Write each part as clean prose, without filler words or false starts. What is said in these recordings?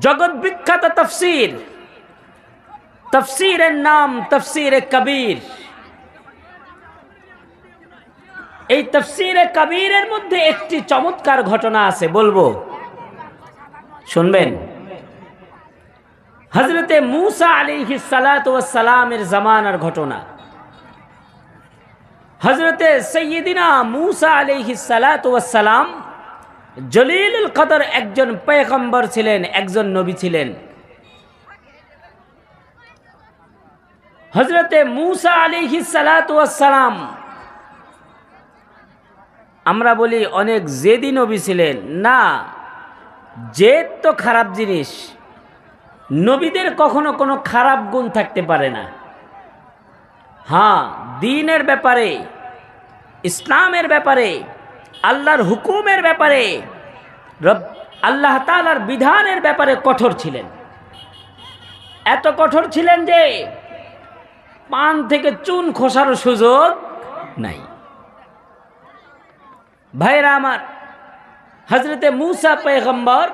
জগৎ বিখ্যাত তাফসীর, তাফসীরের নাম তাফসীরে কবির। এই তাফসীরে কবিরের মধ্যে একটি চমৎকার ঘটনা আছে, বলবো, শুনবেন। হযরতে মূসা আলাইহিস সালাতু ওয়াস সালামের জামানার ঘটনা। হযরতে সাইয়্যিদিনা মূসা আলাইহিস সালাতু ওয়াস সালাম জলিলুল কদর একজন পয়গম্বর ছিলেন, একজন নবী ছিলেন। হযরতে মূসা আলাইহিস সালাতু ওয়াস সালাম, আমরা বলি অনেক জেদি নবী ছিলেন, না, জেদ তো খারাপ জিনিস। নবীদের কখনো কোনো খারাপ গুণ থাকতে পারে না। হ্যাঁ, দ্বীনের ব্যাপারে, ইসলামের ব্যাপারে, আল্লাহর হুকুমের ব্যাপারে, আল্লাহ তাআলার বিধানের ব্যাপারে কঠোর ছিলেন। এত কঠোর ছিলেন যে পান থেকে চুন খসারও সুযোগ নাই। ভাইরা আমার, হযরতে মূসা পয়গম্বর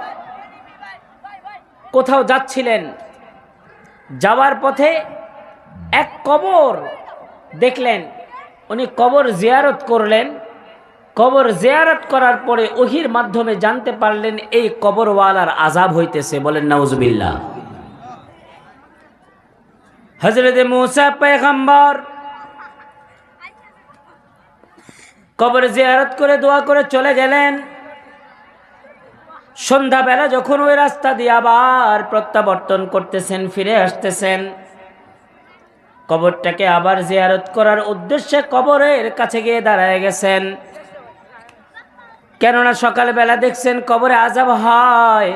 কোথাও যাচ্ছিলেন, যাওয়ার পথে এক কবর দেখলেন। উনি কবর জিয়ারত করলেন। কবর জিয়ারত করার পরে ওহির মাধ্যমে জানতে পারলেন এই কবরওয়ালার আযাব হইতেছে। বলেন নাউজুবিল্লাহ। হযরতে মূসা পয়গম্বর কবর জিয়ারত করে দোয়া করে চলে গেলেন। সন্ধ্যাবেলা যখন ওই রাস্তা দিয়ে আবার প্রত্যাবর্তন করতেছেন, ফিরে আসতেছেন, কবরটাকে আবার জিয়ারত করার উদ্দেশ্যে কবরের কাছে গিয়ে দাঁড়ায় গেছেন। কেননা সকালবেলা দেখছেন কবরে আযাব হয়।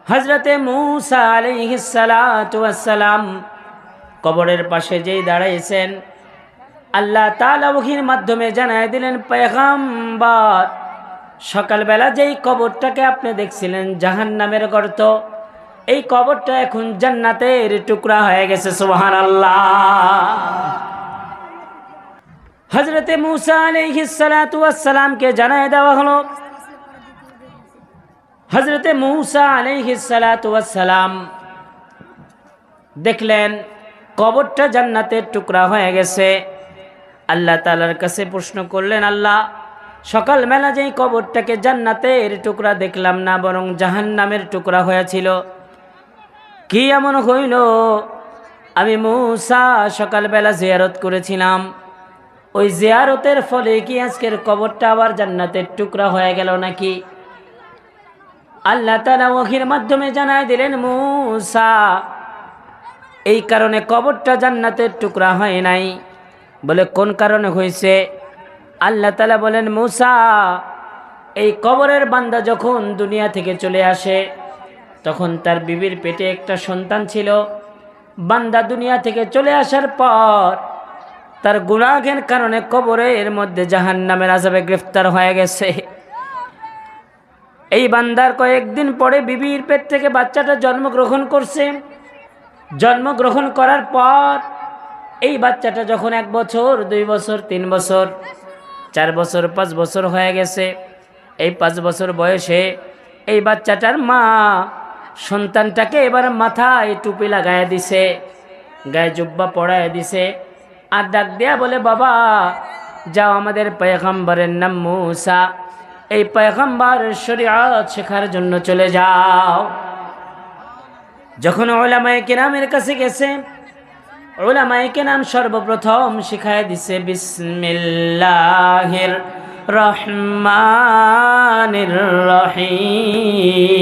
হযরতে মূসা আলাইহিস সালাতু ওয়াস সালাম কবরের পাশে যেই দাঁড়াইছেন, আল্লাহ তাআলা ওহীর মাধ্যমে জানায় দিলেন, পয়গম্বর, সকালবেলা যেই কবরটাকে আপনি দেখছিলেন জাহান্নামের গর্ত, এই কবরটা এখন জান্নাতের টুকরা হয়ে গেছে। সুবহানাল্লাহ। হযরতে মূসা আলাইহিস সালাতু ওয়াস সালামকে জানায় দেওয়া হলো। হযরতে মূসা আলাইহিস সালাতু ওয়াস সালাম দেখলেন কবরটা জান্নাতের টুকরা হয়ে গেছে। আল্লাহ তাআলার কাছে প্রশ্ন করলেন, আল্লাহ, সকালবেলা যেই কবরটাকে জান্নাতের টুকরা দেখলাম না, বরং জাহান্নামের টুকরা হয়েছিল, কি এমন হইল? আমি মূসা সকালবেলা জিয়ারত করেছিলাম, ওই জিয়ারতের ফলে কি আজকের কবরটা আবার জান্নাতের টুকরা হয়ে গেল নাকি? আল্লাহ তাআলা ওহীর মাধ্যমে জানায় দিলেন, মূসা, এই কারণে কবরটা জান্নাতের টুকরা হয় নাই। বলে, কোন কারণে হয়েছে? আল্লাহ তাআলা বলেন, মূসা, এই কবরের বান্দা যখন দুনিয়া থেকে চলে আসে, তখন তার বিবির পেটে একটা সন্তান ছিল। বান্দা দুনিয়া থেকে চলে আসার পর তার গুনাহের কারণে কবরের মধ্যে জাহান্নামের আযাবে গ্রেফতার হয়ে গেছে। এই বান্দার কয়েকদিন পরে বিবির পেট থেকে বাচ্চাটা জন্মগ্রহণ করছে। জন্মগ্রহণ করার পর এই বাচ্চাটা যখন 1 বছর, 2 বছর, 3 বছর, 4 বছর, 5 বছর হয়ে গেছে, এই 5 বছর বয়সে এই বাচ্চাটার মা সন্তানটাকে এবার মাথায় টুপি লাগায় দিছে, গায়ে জুব্বা পরায় দিছে, আর ডাক দেয়া বলে, বাবা যাও, আমাদের পয়গম্বরের নাম মূসা, এই পয়গম্বরের শরীয়ত শেখার জন্য চলে যাও। যখন উলামায়ে কেরামের কাছে গেছে, উলামায়ে কেরাম সর্বপ্রথম শিখায় দিছে বিসমিল্লাহির রহমানির রহিম।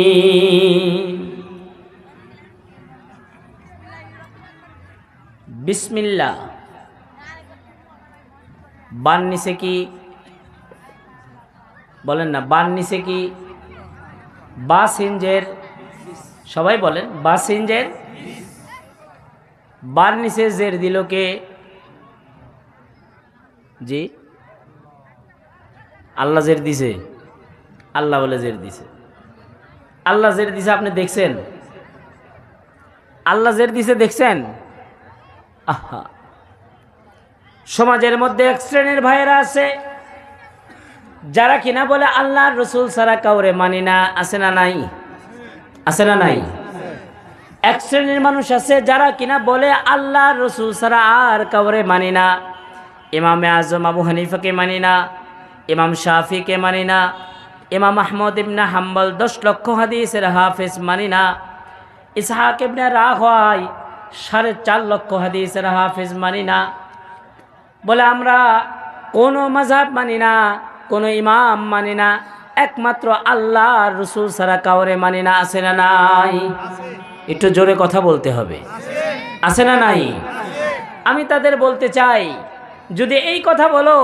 বিসমিল্লাহ বান নিচে কি বলেন না? বান নিচে কি? বা সিনজের, সবাই বলেন, বা সিনজের। বার নিচে জের দিল কে? জি, আল্লাহ জের দিছে। আল্লাহ বলে জের দিছে। আল্লাহ জের দিছে, আপনি দেখছেন? আল্লাহ জের দিছে দেখছেন? আহা, সমাজের মধ্যে এক শ্রেণীর ভাইয়েরা আছে যারা কিনা বলে আল্লাহর রাসূল ছাড়া কাউরে মানি না। আছে না নাই? আছে না নাই? এক শ্রেণীর মানুষ আছে যারা কিনা বলে আল্লাহ রসুল ছাড়া আর কাউরে মানি না। ইমামে আজম আবু হানিফাকে মানি না, ইমাম শাফিকে মানি না, ইমাম আহমদ ইবনে হাম্বল 10 লক্ষ হাদিসের হাফেজ মানি না, ইসহাক ইবনে রাহওয়াই 4.5 লক্ষ হাদিসের হাফেজ মানি না। বলে আমরা কোনো মাযহাব মানি না, কোনো ইমাম মানি না, একমাত্র আল্লাহ রসুল ছাড়া কাউরে মানি না। আছে না নাই? একটু জোরে কথা বলতে হবে। আছে না নাই? আমি তাদের বলতে চাই, যদি এই কথা বলো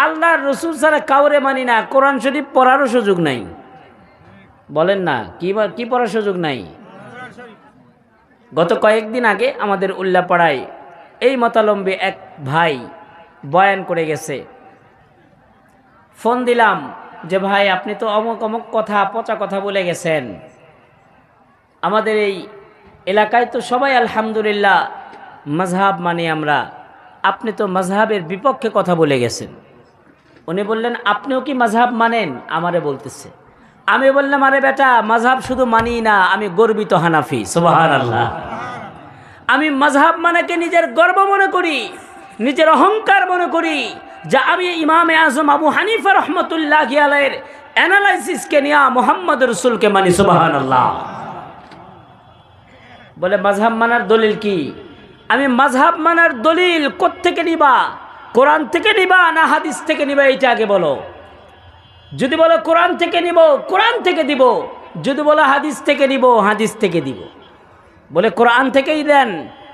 আল্লাহর রসুল ছাড়া কাউরে মানি না, কোরআন শরীফ পড়ারও সুযোগ নাই। বলেন না, কি পড়ার সুযোগ নাই? গত কয়েকদিন আগে আমাদের উল্লাপাড়ায় এই মতালম্বী এক ভাই বয়ান করে গেছে। ফোন দিলাম যে ভাই আপনি তো অমুক অমুক কথা, পচা কথা বলে গেছেন। আমাদের এই এলাকায় তো সবাই আলহামদুলিল্লাহ মাযহাব মানি আমরা, আপনি তো মাযহাবের বিপক্ষে কথা বলে গেছেন। উনি বললেন আপনিও কি মাযহাব মানেন? আমারে বলতেছে। আমি বললাম আরে বেটা, মাযহাব শুধু মানি না, আমি গর্বিত হানাফি। সুবহানাল্লাহ। আমি মাযহাব মানাকে নিজের গর্ব মনে করি, নিজের অহংকার মনে করি যে আমি ইমামে আজম আবু হানিফা রহমতুল্লাহি আলাইহির অ্যানালাইসিসকে নিয়ে মুহাম্মদ রাসূলকে মানি। সুবহানাল্লাহ। বলে মাযহাব মানার দলিল কি? আমি মাযহাব মানার দলিল কোত্থেকে নিবা? কোরআন থেকে নিবা না হাদিস থেকে নিবা? এইটা আগে বলো। যদি বলো কোরআন থেকে নিব, কোরআন থেকে দিব। যদি বলো হাদিস থেকে নিব, হাদিস থেকে দিব। বলে কোরআন থেকেই দেন।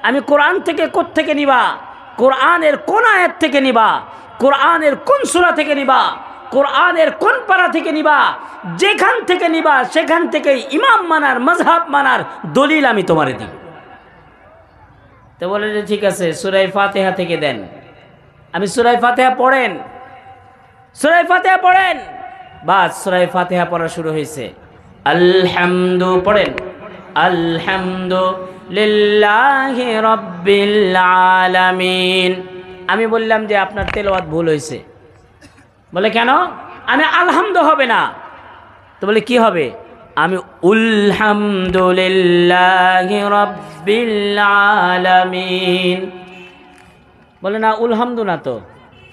আমি কোরআন থেকে কোত্থেকে নিবা? কোরআনের কোন আয়াত থেকে নিবা? কোরআনের কোন সূরা থেকে নিবা? কোরআনের কোন পারা থেকে নিবা? যেখান থেকে নিবা সেখান থেকেই ইমাম মানার, মাযহাব মানার দলিল আমি তোমারে দিব। তো বলে যে ঠিক আছে, সূরা ফাতিহা থেকে দেন। আমি সূরা ফাতিহা পড়েন, সূরা ফাতিহা পড়েন। বাস সূরা ফাতিহা পড়া শুরু হয়েছে। আলহামদু পড়েন, আলহামদুলিল্লাহি রাব্বিল আলামিন। আমি বললাম যে আপনার তেলাওয়াত ভুল হয়েছে। বলে কেন? আমি আলহামদু হবে না। তো বলে কি হবে? আমি উলহামদুলিল্লাহি রাব্বিল আলামিন। বলে না, উলহামদু না তো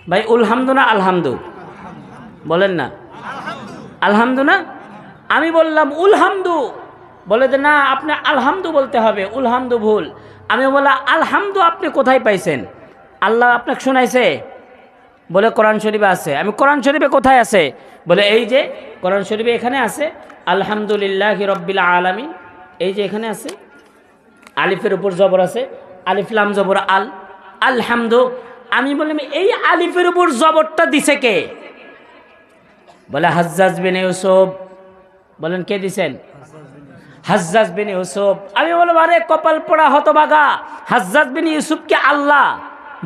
ভাই, উলহামদু না আলহামদু? বলেন না, আলহামদু না? আমি বললাম উলহামদু। বলে যে না, আপনি আলহামদু বলতে হবে, উলহামদু ভুল। আমি বললাম আলহামদু আপনি কোথায় পাইছেন? আল্লাহ আপনাকে শোনাইছে? বলে কোরআন শরীফে আছে। আমি কোরআন শরীফে কোথায় আছে? বলে এই যে কোরআন শরীফে এখানে আছে, আলহামদুলিল্লাহি রাব্বিল আলামিন। এই যে এখানে আছে, আলিফের উপর জবর আছে, আলিফ লাম জবর আল, আলহামদু। আমি বললাম এই আলিফের উপর জবরটা দিছে কে? বলে হাজ্জাজ বিন ইউসুফ। বলেন কে দিছেন? হাজ্জাজ বিন ইউসুফ। আমি বললাম আরে কপাল পোড়া হতভাগা, হাজ্জাজ বিন ইউসুফ কি আল্লাহ?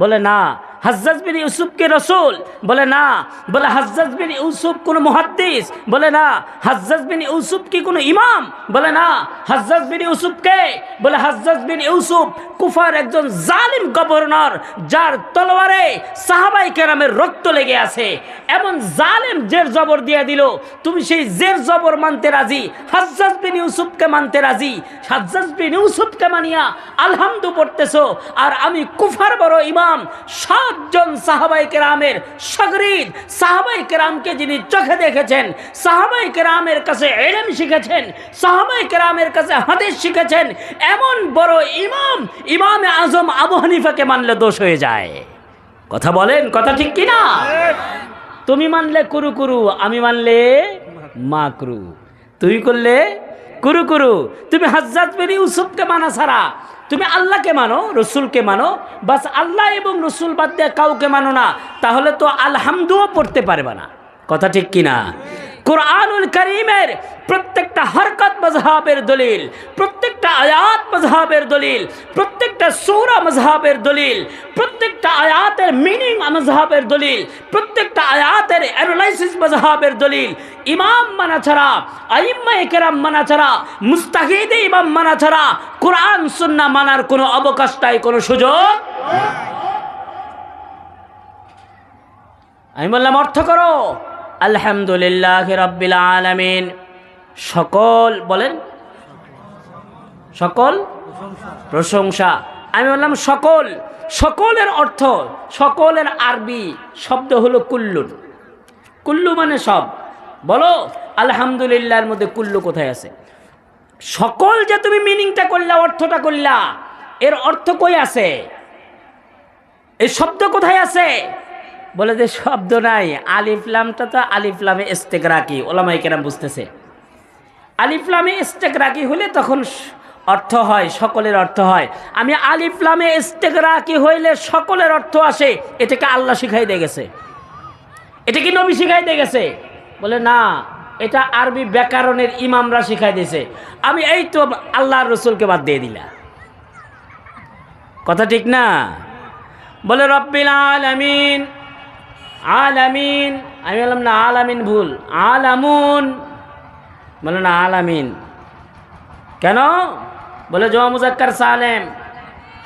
বলে না। হাজ্জাজ বিন ইউসুফ কে রাসূল? বলে না। বলে হাজ্জাজ বিন ইউসুফ কোন মুহাদ্দিস? বলে না। হাজ্জাজ বিন ইউসুফ কি কোন ইমাম? বলে না। হাজ্জাজ বিন ইউসুফ কে? বলে হাজ্জাজ বিন ইউসুফ কুফার একজন জালিম গভর্নর, যার তলোয়ারে সাহাবায়ে কেরামের রক্ত লেগে আছে। এমন জালিম জের জবর দিয়ে দিল, তুমি সেই জের জবর মানতে রাজি, হাজ্জাজ বিন ইউসুফকে মানতে রাজি। হাজ্জাজ বিন ইউসুফকে মানিয়া আলহামদু পড়তেছো, আর আমি কুফার বড় ইমাম 7 জন সাহাবায়ে কেরামের শাগরিদ, সাহাবায়ে কেরামকে যিনি চোখে দেখেছেন, সাহাবায়ে কেরামের কাছে ইলম শিখেছেন, সাহাবায়ে কেরামের কাছে হাদিস শিখেছেন, এমন বড় ইমাম ইমামে আজম আবু হানিফাকে মানলে দোষ হয়ে যায়। কথা বলেন, কথা ঠিক কি না? তুমি মানলে কুরু কুরু, আমি মানলে মাকরু। তুই করলে কুরু কুরু। তুমি হাজ্জাজ বিন ইউসুফকে মানা ছাড়া তুমি আল্লাহকে মানো, রসুলকে মানো, বাস আল্লাহ এবং রসুল বাদ দিয়ে কাউকে মানো না, তাহলে তো আলহামদুও পড়তে পারবে না। কথা ঠিক কিনা? কুরআনুল কারীমের প্রত্যেকটা হরকত মাযহাবের দলিল, প্রত্যেকটা আয়াত মাযহাবের দলিল, প্রত্যেকটা সূরা মাযহাবের দলিল, প্রত্যেকটা আয়াতের মিনিং মাযহাবের দলিল, প্রত্যেকটা আয়াতের অ্যানালাইসিস মাযহাবের দলিল। ইমাম মানা ছাড়া, আইম্মায়ে কেরাম মানা ছাড়া, মুস্তাহিদে ইমাম মানা ছাড়া কোরআন সুন্নাহ মানার কোনো অবকাশ নাই, কোনো সুযোগ। আমি বললাম অর্থ করো আলহামদুলিল্লাহি রাব্বিল আলামিন। সকল বলেন সকল প্রশংসা। আমি বললাম সকল, সকলের অর্থ, সকলের আরবি শব্দ হলো কুল্লুন। কুল্লু মানে সব। বলো আলহামদুলিল্লাহর মধ্যে কুল্লু কোথায় আছে? সকল যে তুমি মিনিংটা করলা, অর্থটা করলা, এর অর্থ কই আছে? এই শব্দ কোথায় আছে? বলে যে শব্দ নাই। আলিফ লামটা তো আলিফ লামে ইস্তেগরাকি, ওলামায়ে কেরাম বুঝতেছে। আলিফ লামে ইস্তেগরাকি হলে তখন অর্থ হয়, সকলের অর্থ হয়। আমি আলিফ লামে ইস্তেগরাকি হইলে সকলের অর্থ আসে, এটাকে আল্লাহ শিখাই দিয়ে গেছে? এটা কি নবী শিখাই দিয়ে গেছে? বলে না, এটা আরবি ব্যাকরণের ইমামরা শিখাই দিয়েছে। আমি এই তো আল্লাহর রসুলকে বাদ দিয়ে দিলাম। কথা ঠিক না? বলে রব্বিল আলামিন, আলামিন। আমি বললাম না, আলামিন ভুল, আলামুন। বলে না, আলামিন। কেন? বলে জমা মুজাক্কার সালেম,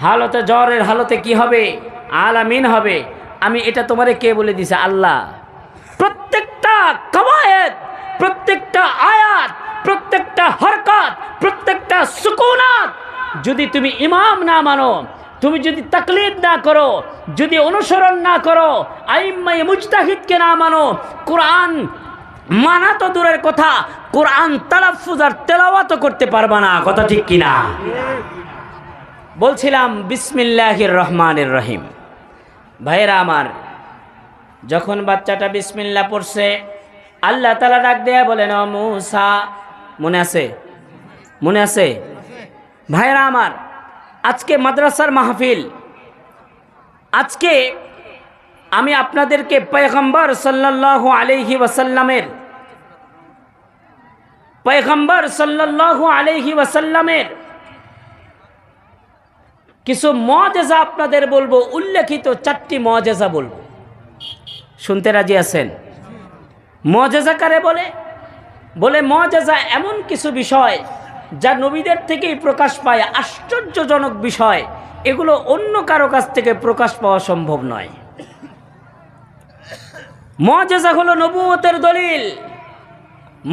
হালতে জ্বরের হালতে কি হবে? আলামিন হবে। আমি এটা তোমারে কে বলে দিছে? আল্লাহ। প্রত্যেকটা কওয়ায়েদ, প্রত্যেকটা আয়াত, প্রত্যেকটা হরকত, প্রত্যেকটা সুকুনাত যদি তুমি ইমাম না মানো, তুমি যদি তাকলিদ না করো, যদি অনুসরণ না করো, আইম্মায়ে মুজতাহিদকে না মানো, কোরআন মানা তো দূরের কথা, কোরআন তালাফফুজ আর তেলাওয়াতও করতে পারবা না। কথা ঠিক কিনা? বলছিলাম বিসমিল্লাহির রহমানির রহিম। ভাইরা আমার, যখন বাচ্চাটা বিসমিল্লাহ পড়ছে, আল্লাহ তাআলা ডাক দেয়া বলেন, ও মূসা। মনে আছে? মনে আছে? ভাইরা আমার, আজকে মাদ্রাসার মাহফিল। আজকে আমি আপনাদেরকে পয়গম্বর সাল্লাল্লাহু আলাইহি ওয়াসাল্লামের, পয়গম্বর সাল্লাল্লাহু আলাইহি ওয়াসাল্লামের কিছু মুআজিজা আপনাদের বলবো, উল্লেখিত 4টি মুআজিজা বলবো। শুনতে রাজি আছেন? মুআজিজা কারে বলে? বলে মুআজিজা এমন কিছু বিষয় যা নবীদের থেকেই প্রকাশ পায়, আশ্চর্যজনক বিষয়। এগুলো অন্য কারো কাছ থেকে প্রকাশ পাওয়া সম্ভব নয়। মুআজিজা হলো নবুয়তের দলিল,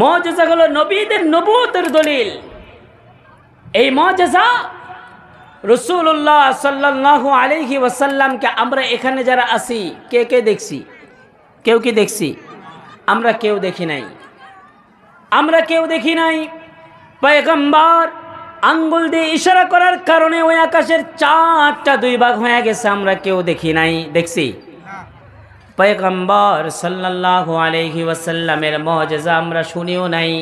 মুআজিজা হলো নবীদের নবুয়তের দলিল। এই মুআজিজা রাসূলুল্লাহ সাল্লাল্লাহু আলাইহি ওয়াসাল্লামকে আমরা এখানে যারা আছি, কে কে দেখছি? কেউ কি দেখছি? আমরা কেউ দেখি নাই। আমরা কেউ দেখি নাই। পয়গম্বর আঙ্গুল দিয়ে ইশারা করার কারণে ওই আকাশের 4টা 2 ভাগ হয়ে গেছে, আমরা কেউ দেখি নাই। দেখছি? পয়গম্বর সাল্লাল্লাহু আলাইহি ওয়াসাল্লামের মুআজিজা আমরা শুনিও নাই।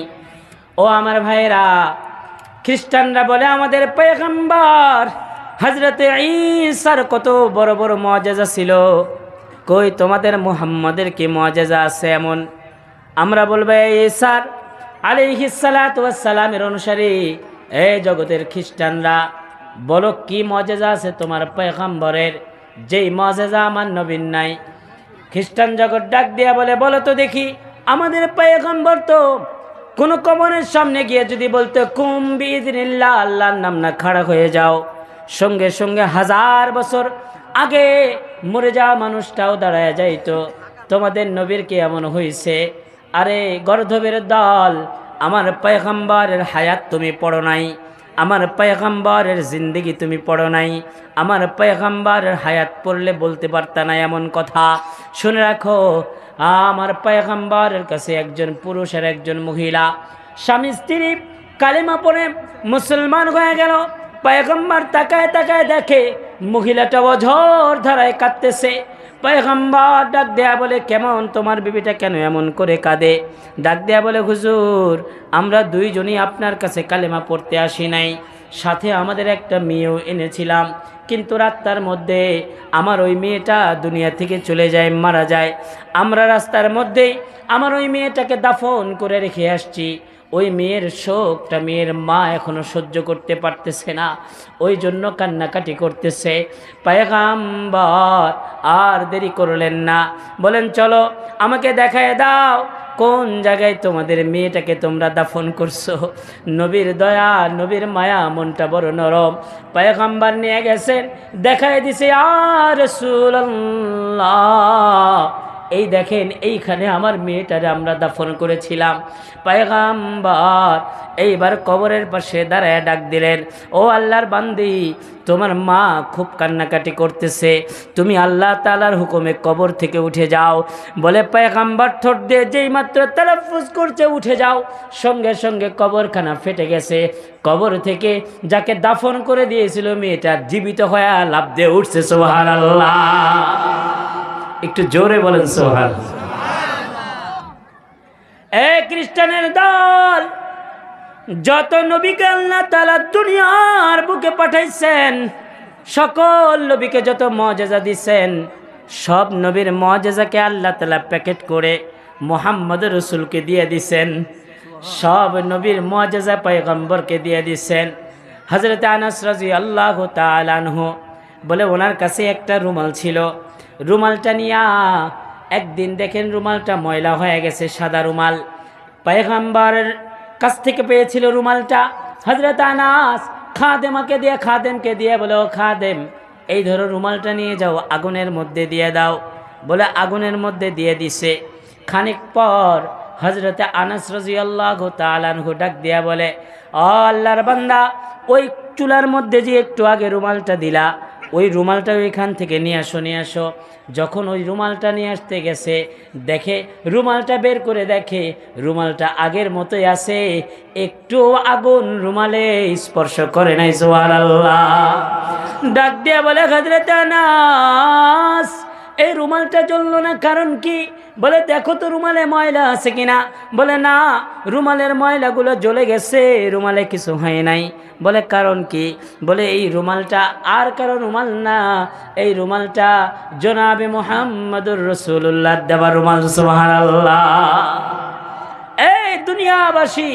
ও আমার ভাইরা, খ্রিস্টানরা বলে আমাদের পয়গম্বর হযরতে ঈসার কত বড় বড় মুআজিজা ছিল, কই তোমাদের মুহাম্মদের কি মুআজিজা আছে এমন? আমরা বলবো ঈসার আলাইহিস সালাতু ওয়াস সালামের অনুসারী এই জগতের খ্রিস্টানরা, বলো কি মুআজিজা আছে তোমার পয়গম্বরের, যেই মুআজিজা আমার নবীর নাই? খ্রিস্টান জগৎ ডাক দিয়া বলে, বলো তো দেখি, আমাদের পয়গম্বর তো কোন কবরের সামনে গিয়ে যদি বলতো কুম বিইذনিল্লাহ, আল্লাহর নাম না খাড়া হয়ে যাও, সঙ্গে সঙ্গে 1000 বছর আগে মরে যাওয়া মানুষটাও দাঁড়ায় যাইতো। তোমাদের নবীর কি এমন হয়েছে? আরে গর্ধবের দল, আমার পয়গম্বরের হায়াত তুমি পড়ো নাই, আমার পয়গম্বরের জিন্দেগি তুমি পড়ো নাই। আমার পয়গম্বরের হায়াত পড়লে বলতে পারতা না এমন কথা। শুনে রাখো, আমার পয়গম্বরের কাছে একজন পুরুষ আর একজন মহিলা স্বামী স্ত্রী কালেমা পড়ে মুসলমান হয়ে গেল। পয়গম্বর তাকায় তাকায় দেখে মহিলাটা অঝর ধারায় কাঁদতেছে। পয়গম্বর ডাক দেয়া বলে, কেমন তোমার বিবিটা কেন এমন করে কাঁদে? ডাক দেয়া বলে, হুজুর, আমরা দুইজনই আপনার কাছে কালেমা পড়তে আসি নাই, সাথে আমাদের একটা মেয়েও এনেছিলাম, কিন্তু রাস্তার মধ্যে আমার ওই মেয়েটা দুনিয়া থেকে চলে যায়, মারা যায়। আমরা রাস্তার মধ্যেই আমার ওই মেয়েটাকে দাফন করে রেখে আসছি। ওই মেয়ের শোকটা মেয়ের মা এখনো সহ্য করতে পারতেছে না, ওই জন্য কান্নাকাটি করতেছে। পয়গম্বর আর দেরি করলেন না, বলেন চলো আমাকে দেখায় দাও কোন জায়গায় তোমাদের মেয়েটাকে তোমরা দাফন করছো। নবীর দয়া, নবীর মায়া, মনটা বড় নরম। পয়গম্বর নিয়ে গেছেন, দেখায় দিছে, ইয়া রাসূলুল্লাহ, এই দেখেন এইখানে আমার মেয়েটারে আমরা দাফন করেছিলাম। পয়গম্বর এইবার কবরের পাশে দাঁড়ায় ডাক দিলেন, ও আল্লাহর বান্দি, তোমার মা খুব কান্নাকাটি করতেছে, তুমি আল্লাহ তাআলার হুকুমে কবর থেকে উঠে যাও। বলে পয়গম্বর ঠোঁট দিয়ে যেই মাত্র তালাফুজ করছে উঠে যাও, সঙ্গে সঙ্গে কবরখানা ফেটে গেছে। কবর থেকে যাকে দাফন করে দিয়েছিল মেয়েটা জীবিত হয়ে লাফ দিয়ে উঠছে। সুবহানাল্লাহ, একটু জোরে বলেন সুবহানাল্লাহ। খ্রিস্টানের দল, যত নবীকে আল্লাহ তাআলা দুনিয়ার বুকে পাঠাইছেন, সকল নবীকে যত মুআজিজা দিয়েছেন, সব নবীর মুআজিজাকে আল্লাহ তাআলা প্যাকেট করে মুহাম্মদ রাসূলকে দিয়ে দিয়েছেন। সব নবীর মুআজিজা পয়গম্বরকে দিয়ে দিয়েছেন। হযরত আনাস রাদিয়াল্লাহু তাআলা আনহু বলে ওনার কাছে একটা রুমাল ছিল। রুমালটা নিয়া একদিন দেখেন রুমালটা ময়লা হয়ে গেছে, সাদা রুমাল। পয়গম্বরের কাছ থেকে পেয়েছিল রুমালটা। হযরত আনাস খাদেমকে দিয়ে বলে, ও খাদেম, এই ধরো রুমালটা নিয়ে যাও, আগুনের মধ্যে দিয়ে দাও। বলে আগুনের মধ্যে দিয়ে দিছে। খানিক পর হযরত আনাস রাদিয়াল্লাহু তাআলা আনহু ডাক দিয়া বলে, ও আল্লাহর বান্দা, ওই চুলার মধ্যে যে একটু আগে রুমালটা দিলা, ওই রুমালটা ওইখান থেকে নিয়ে আসো। যখন ওই রুমালটা নিয়ে আসতে গেছে, দেখে রুমালটা বের করে দেখে রুমালটা আগের মতোই আছে, একটু আগুন রুমালে স্পর্শ করে নাই। সুবহানাল্লাহ। ডাক দিয়া বলে, হযরত আনাস, এই রুমালটা জ্বললো না, কারণ কি? বলে দেখো তো রুমালে ময়লা আছে কিনা। বলে না, রুমালের ময়লাগুলো জ্বলে গেছে, রুমালে কিছু হয় নাই। বলে কারণ কি? বলে এই রুমালটা আর কারো রুমাল না, এই রুমালটা জনাবে মুহাম্মদুর রাসূলুল্লাহ দেওয়া রুমাল। সুবহানাল্লাহ। এই দুনিয়াবাসী,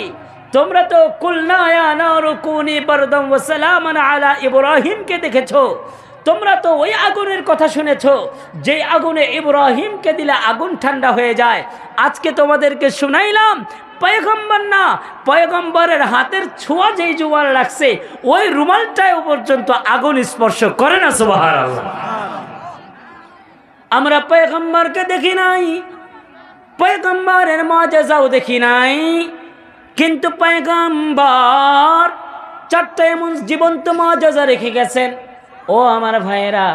তোমরা তো কুলনা ইয়া নারু কুনি বারদাম ওয়া সালামান আলা ইব্রাহিমকে দেখেছো, তোমরা তো ওই আগুনের কথা শুনেছো যে আগুনে ইব্রাহিমকে দিলে আগুন ঠান্ডা হয়ে যায়। আজকে তোমাদেরকে শুনাইলাম পয়গম্বর না, পয়গম্বরের হাতের ছোঁয়া যেই জোয়ার লাগছে, ওই রুমালটাও পর্যন্ত আগুন স্পর্শ করে না। সুবহানাল্লাহ। আমরা পয়গম্বরকে দেখি নাই, পয়গম্বরের মুআজিজাও দেখি নাই, কিন্তু পয়গম্বর চারটা এমন জীবন্ত মুআজিজা রেখে গেছেন। ও আমার ভাইয়েরা,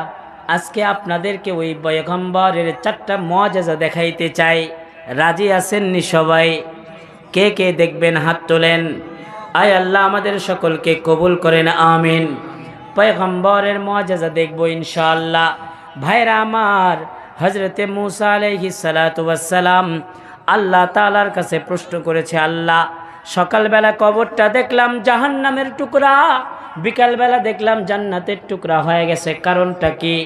আজকে আপনাদেরকে ওই পয়গম্বরের চারটা মুআজিজা দেখাইতে চাই। রাজি আছেননি সবাই? কে কে দেখবেন হাত তোলেন। আয় আল্লাহ আমাদের সকলকে কবুল করেন, আমিন। পয়গম্বরের মুআজিজা দেখব ইনশাআল্লাহ। ভাইরা আমার, হযরতে মূসা আলাইহিস সালাতু ওয়াস সালাম আল্লাহ তাআলার কাছে প্রশ্ন করেছে, আল্লাহ, সকালবেলা কবরটা দেখলাম জাহান্নামের টুকরা, বিকালবেলা দেখলাম জান্নাতের টুকরা হয়ে গেছে, কারণটা কি?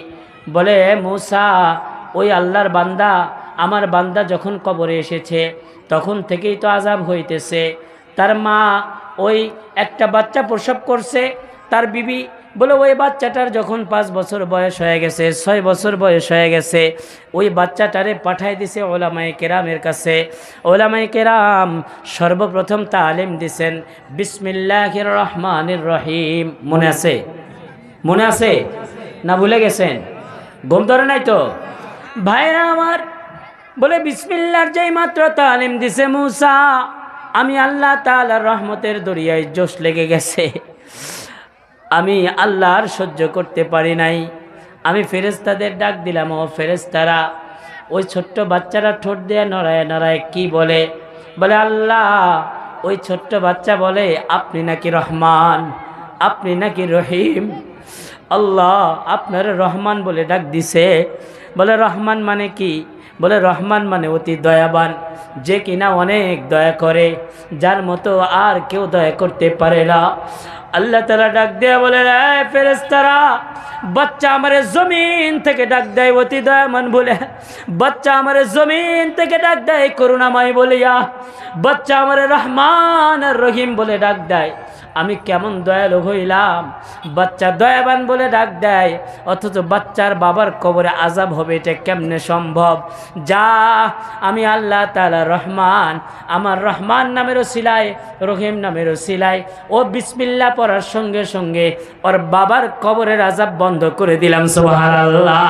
বলে মূসা, ওই আল্লাহর বান্দা, আমার বান্দা যখন কবরে এসেছে তখন থেকেই তো আযাব হইতেছে। তার মা ওই একটা বাচ্চা প্রসব করছে, তার বিবি বলে ওই বাচ্চাটার যখন 5 বছর বয়স হয়ে গেছে, 6 বছর বয়স হয়ে গেছে, ওই বাচ্চাটারে পাঠাই দিছে ওলামায়ে কেরামের কাছে। ওলামায়ে কেরাম সর্বপ্রথম তালিম দিছেন বিসমিল্লাহির রহমানির রহিম। মনে আছে? মনে আছে না ভুলে গেছেন? ঘুম ধরে নাই তো? ভাইরা আমার, বলে বিসমিল্লাহর যেই মাত্র তালিম দিছে মূসা, আমি আল্লাহ তাআলার রহমতের দরিয়ায় জোশ লেগে গেছে, আমি আল্লাহর সহ্য করতে পারি নাই। আমি ফেরেশতাদের ডাক দিলাম, ও ফেরেশতারা, ওই ছোট্ট বাচ্চারা ঠোঁট দিয়ে নড়ায় নড়ায় কি বলে? বলে আল্লাহ, ওই ছোট্ট বাচ্চা বলে আপনি নাকি রহমান, আপনি নাকি রহিম। আল্লাহ আপনার রহমান বলে ডাক দিছে। বলে রহমান মানে কি? বলে রহমান মানে অতি দয়াবান, যে কিনা অনেক দয়া করে, যার মতো আর কেউ দয়া করতে পারে না। আল্লাহ তাআলা ডাক দেয়া বলে, ফেরেশতারা, বাচ্চা আমারে জমিন থেকে ডাক দেয় অতি দয়াবান বলে, বাচ্চা আমারে জমিন থেকে ডাক দেয় করুণাময় বলিয়া, বাচ্চা আমারে রহমান আর রহিম বলে ডাক দেয়। আমি কেমন দয়ালু হইলাম, বাচ্চা দয়াবান বলে ডাক দেয়, অথচ বাচ্চার বাবার কবরে আযাব হবে, এটা কেমনে সম্ভব? যা, আমি আল্লাহ তাআলা রহমান, আমার রহমান নামের ওসিলায়, রহিম নামের ওসিলায় ও বিসমিল্লাহ পড়ার সঙ্গে সঙ্গে ওর বাবার কবরের আযাব বন্ধ করে দিলাম। সুবহানাল্লাহ।